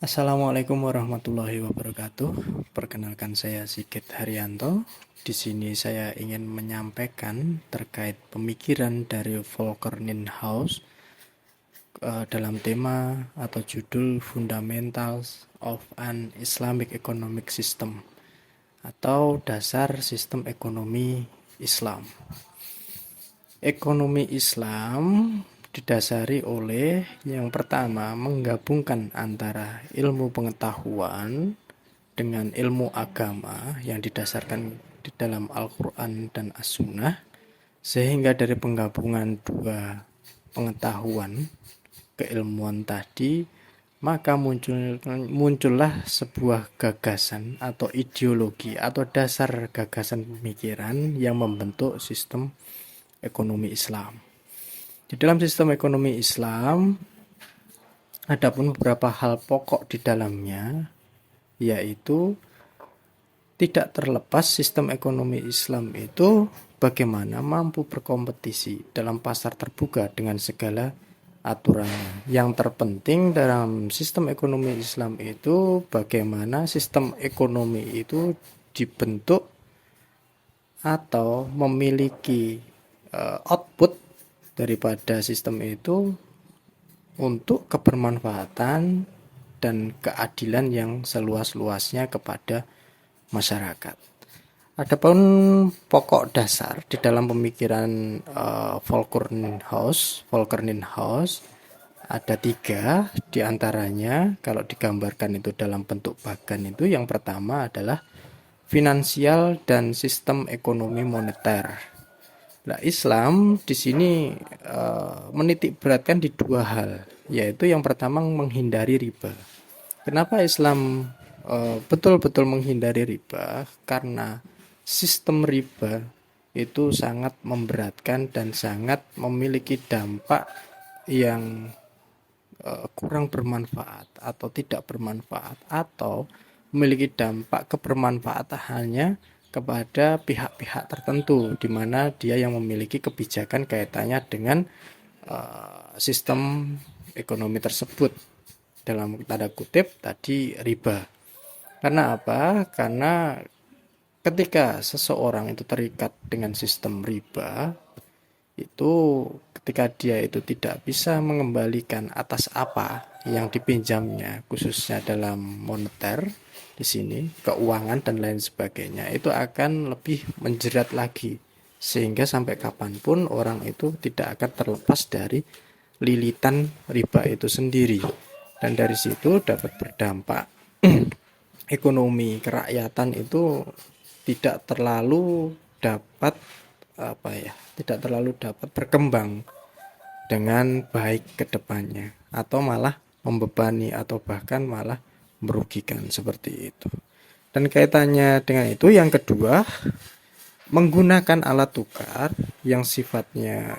Assalamualaikum warahmatullahi wabarakatuh. Perkenalkan saya Sigit Haryanto. Di sini saya ingin menyampaikan terkait pemikiran dari Volker Nienhuys dalam tema atau judul Fundamentals of an Islamic Economic System atau dasar sistem ekonomi Islam. Ekonomi Islam didasari oleh yang pertama menggabungkan antara ilmu pengetahuan dengan ilmu agama yang didasarkan di dalam Al-Quran dan As-Sunnah, sehingga dari penggabungan dua pengetahuan keilmuan tadi maka muncullah sebuah gagasan atau ideologi atau dasar gagasan pemikiran yang membentuk sistem ekonomi Islam. Di dalam sistem ekonomi Islam ada pun beberapa hal pokok di dalamnya, yaitu tidak terlepas sistem ekonomi Islam itu bagaimana mampu berkompetisi dalam pasar terbuka dengan segala aturannya. Yang terpenting dalam sistem ekonomi Islam itu bagaimana sistem ekonomi itu dibentuk atau memiliki output daripada sistem itu untuk kebermanfaatan dan keadilan yang seluas-luasnya kepada masyarakat. Adapun pokok dasar di dalam pemikiran Volker Nienhuys ada 3 diantaranya. Kalau digambarkan itu dalam bentuk bagan itu, yang pertama adalah finansial dan sistem ekonomi moneter. Nah, Islam di sini menitik beratkan di 2 hal, yaitu yang pertama menghindari riba. Kenapa Islam betul-betul menghindari riba? Karena sistem riba itu sangat memberatkan dan sangat memiliki dampak yang kurang bermanfaat atau tidak bermanfaat, atau memiliki dampak kebermanfaatannya kepada pihak-pihak tertentu, di mana dia yang memiliki kebijakan kaitannya dengan sistem ekonomi tersebut, dalam tanda kutip tadi riba. Karena apa? Karena ketika seseorang itu terikat dengan sistem riba, itu ketika dia itu tidak bisa mengembalikan atas apa yang dipinjamnya, khususnya dalam moneter di sini, keuangan dan lain sebagainya, itu akan lebih menjerat lagi, sehingga sampai kapanpun orang itu tidak akan terlepas dari lilitan riba itu sendiri, dan dari situ dapat berdampak ekonomi kerakyatan itu tidak terlalu dapat tidak terlalu dapat berkembang dengan baik ke depannya, atau malah membebani atau bahkan malah merugikan seperti itu. Dan kaitannya dengan itu yang kedua, menggunakan alat tukar yang sifatnya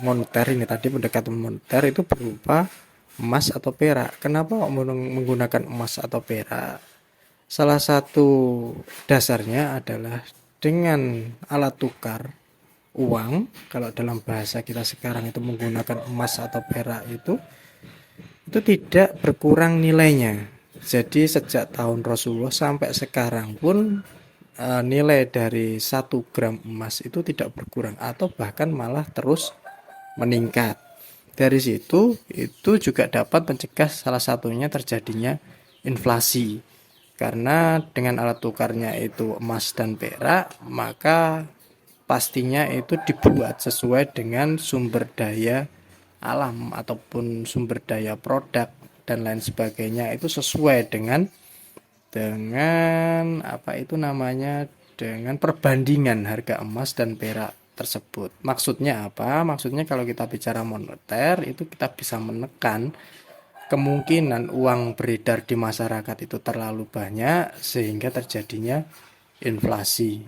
moneter, ini tadi pendekatan moneter itu berupa emas atau perak. Kenapa menggunakan emas atau perak? Salah satu dasarnya adalah dengan alat tukar uang, kalau dalam bahasa kita sekarang itu menggunakan emas atau perak itu tidak berkurang nilainya. Jadi sejak tahun Rasulullah sampai sekarang pun nilai dari 1 gram emas itu tidak berkurang atau bahkan malah terus meningkat. Dari situ itu juga dapat mencegah salah satunya terjadinya inflasi. Karena dengan alat tukarnya itu emas dan perak, maka pastinya itu dibuat sesuai dengan sumber daya alam ataupun sumber daya produk dan lain sebagainya, itu sesuai dengan dengan perbandingan harga emas dan perak tersebut. Maksudnya apa? Maksudnya kalau kita bicara moneter itu kita bisa menekan kemungkinan uang beredar di masyarakat itu terlalu banyak sehingga terjadinya inflasi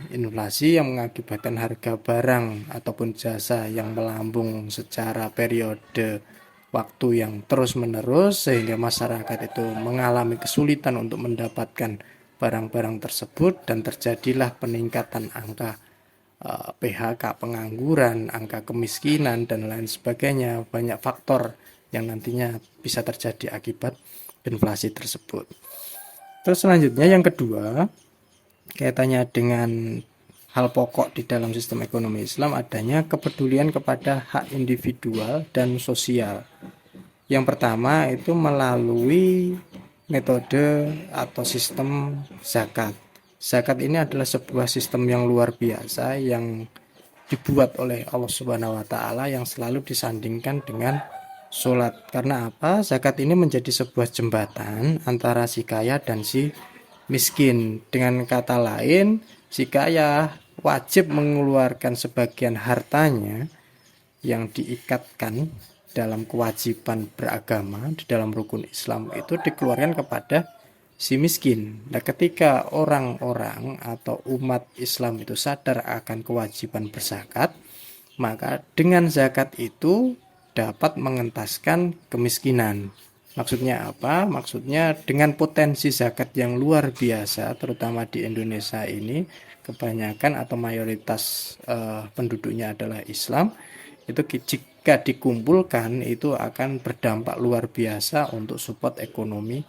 yang mengakibatkan harga barang ataupun jasa yang melambung secara periode waktu yang terus-menerus, sehingga masyarakat itu mengalami kesulitan untuk mendapatkan barang-barang tersebut, dan terjadilah peningkatan angka PHK, pengangguran, angka kemiskinan dan lain sebagainya. Banyak faktor yang nantinya bisa terjadi akibat inflasi tersebut. Terus selanjutnya yang kedua, kaitannya dengan hal pokok di dalam sistem ekonomi Islam adanya kepedulian kepada hak individual dan sosial. Yang pertama itu melalui metode atau sistem zakat. Zakat ini adalah sebuah sistem yang luar biasa yang dibuat oleh Allah Subhanahu wa taala yang selalu disandingkan dengan sholat. Karena apa? Zakat ini menjadi sebuah jembatan antara si kaya dan si miskin. Dengan kata lain, si kaya wajib mengeluarkan sebagian hartanya yang diikatkan dalam kewajiban beragama di dalam rukun Islam itu dikeluarkan kepada si miskin. Nah, ketika orang-orang atau umat Islam itu sadar akan kewajiban berzakat, maka dengan zakat itu dapat mengentaskan kemiskinan. Maksudnya apa? Maksudnya dengan potensi zakat yang luar biasa, terutama di Indonesia ini, kebanyakan atau mayoritas penduduknya adalah Islam, itu jika dikumpulkan itu akan berdampak luar biasa untuk support ekonomi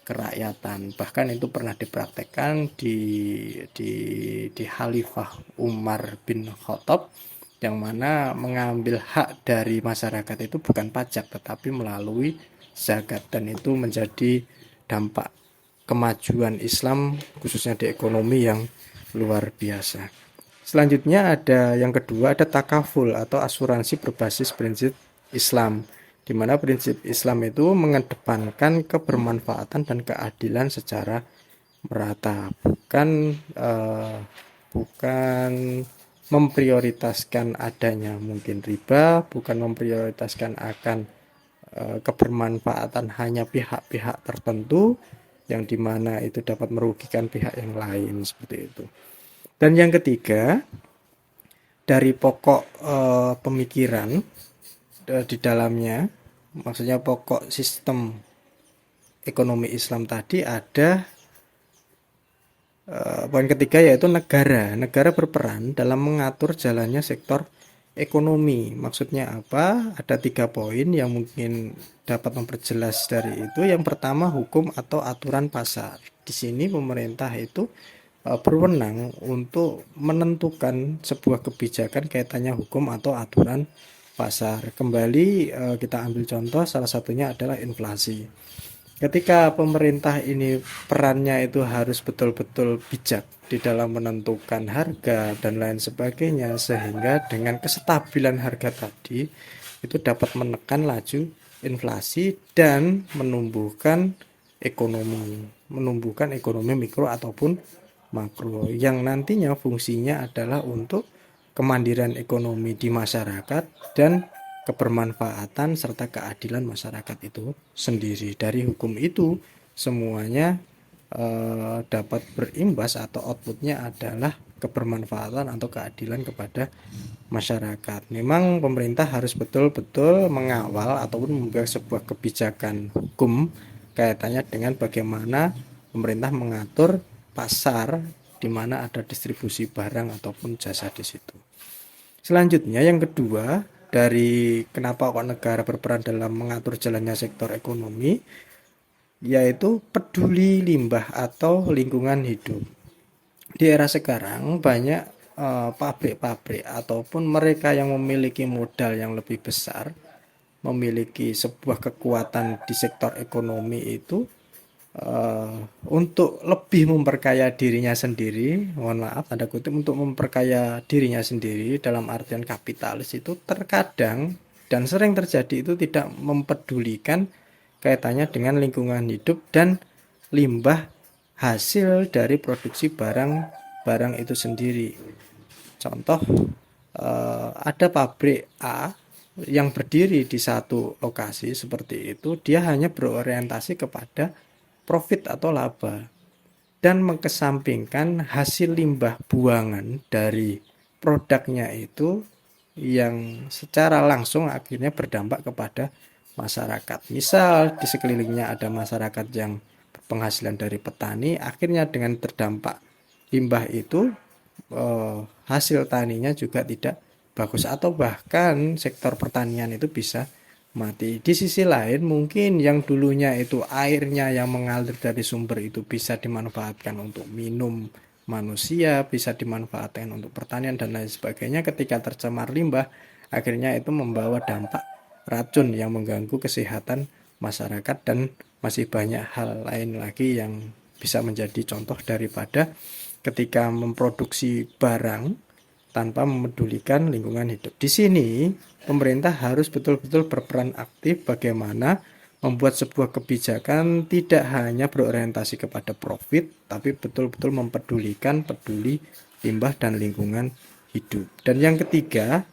kerakyatan. Bahkan itu pernah dipraktekkan di di Khalifah Umar bin Khattab, yang mana mengambil hak dari masyarakat itu bukan pajak tetapi melalui zakat, dan itu menjadi dampak kemajuan Islam khususnya di ekonomi yang luar biasa. Selanjutnya ada yang kedua, ada takaful atau asuransi berbasis prinsip Islam, di mana prinsip Islam itu mengedepankan kebermanfaatan dan keadilan secara merata, bukan memprioritaskan adanya mungkin riba, bukan memprioritaskan akan kebermanfaatan hanya pihak-pihak tertentu yang dimana itu dapat merugikan pihak yang lain, seperti itu. Dan yang ketiga, dari pokok pemikiran di dalamnya, maksudnya pokok sistem ekonomi Islam tadi ada poin ketiga, yaitu negara berperan dalam mengatur jalannya sektor ekonomi. Maksudnya apa? Ada 3 poin yang mungkin dapat memperjelas dari itu. Yang pertama, hukum atau aturan pasar. Di sini pemerintah itu berwenang untuk menentukan sebuah kebijakan kaitannya hukum atau aturan pasar. Kembali kita ambil contoh, salah satunya adalah inflasi. Ketika pemerintah ini perannya itu harus betul-betul bijak di dalam menentukan harga dan lain sebagainya, sehingga dengan kestabilan harga tadi itu dapat menekan laju inflasi dan menumbuhkan ekonomi mikro ataupun makro, yang nantinya fungsinya adalah untuk kemandirian ekonomi di masyarakat dan kebermanfaatan serta keadilan masyarakat itu sendiri. Dari hukum itu semuanya dapat berimbas atau outputnya adalah kebermanfaatan atau keadilan kepada masyarakat. Memang pemerintah harus betul-betul mengawal ataupun membuat sebuah kebijakan hukum kaitannya dengan bagaimana pemerintah mengatur pasar di mana ada distribusi barang ataupun jasa di situ. Selanjutnya yang kedua, dari kenapa kok negara berperan dalam mengatur jalannya sektor ekonomi, yaitu peduli limbah atau lingkungan hidup. Di era sekarang banyak pabrik-pabrik ataupun mereka yang memiliki modal yang lebih besar, memiliki sebuah kekuatan di sektor ekonomi itu, untuk lebih memperkaya dirinya sendiri, mohon maaf tanda kutip, untuk memperkaya dirinya sendiri dalam artian kapitalis, itu terkadang dan sering terjadi itu tidak mempedulikan kaitannya dengan lingkungan hidup dan limbah hasil dari produksi barang itu sendiri. Contoh, ada pabrik A yang berdiri di satu lokasi seperti itu, dia hanya berorientasi kepada profit atau laba dan mengesampingkan hasil limbah buangan dari produknya itu yang secara langsung akhirnya berdampak kepada masyarakat. Misal di sekelilingnya ada masyarakat yang berpenghasilan dari petani, akhirnya dengan terdampak limbah itu hasil taninya juga tidak bagus, atau bahkan sektor pertanian itu bisa mati. Di sisi lain mungkin yang dulunya itu airnya yang mengalir dari sumber itu bisa dimanfaatkan untuk minum manusia, bisa dimanfaatkan untuk pertanian dan lain sebagainya. Ketika tercemar limbah, akhirnya itu membawa dampak racun yang mengganggu kesehatan masyarakat dan masih banyak hal lain lagi yang bisa menjadi contoh daripada ketika memproduksi barang tanpa memedulikan lingkungan hidup. Di sini pemerintah harus betul-betul berperan aktif bagaimana membuat sebuah kebijakan tidak hanya berorientasi kepada profit, tapi betul-betul peduli limbah dan lingkungan hidup. Dan yang ketiga,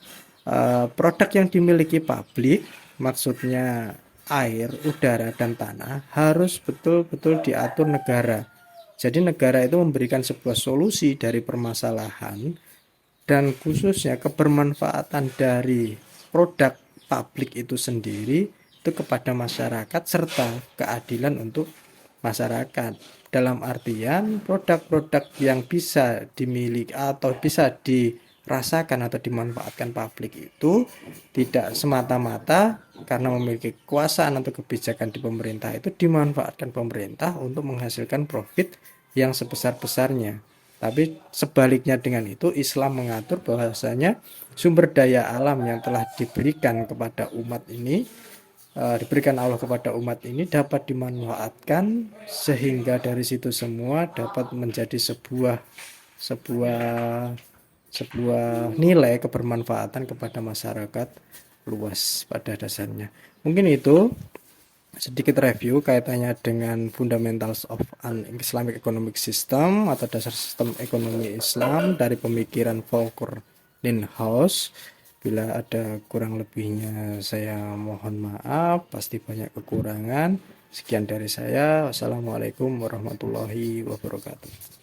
produk yang dimiliki publik, maksudnya air, udara, dan tanah, harus betul-betul diatur negara. Jadi negara itu memberikan sebuah solusi dari permasalahan dan khususnya kebermanfaatan dari produk publik itu sendiri itu kepada masyarakat serta keadilan untuk masyarakat. Dalam artian produk-produk yang bisa dimiliki atau bisa dirasakan atau dimanfaatkan publik itu tidak semata-mata karena memiliki kekuasaan atau kebijakan di pemerintah itu dimanfaatkan pemerintah untuk menghasilkan profit yang sebesar-besarnya. Tapi sebaliknya dengan itu Islam mengatur bahwasanya sumber daya alam yang telah diberikan kepada umat ini diberikan Allah kepada umat ini dapat dimanfaatkan sehingga dari situ semua dapat menjadi sebuah sebuah nilai kebermanfaatan kepada masyarakat luas pada dasarnya. Mungkin itu sedikit review kaitannya dengan Fundamentals of an Islamic Economic System atau dasar sistem ekonomi Islam dari pemikiran Volker Linhaus. Bila ada kurang lebihnya saya mohon maaf, pasti banyak kekurangan. Sekian dari saya. Wassalamualaikum warahmatullahi wabarakatuh.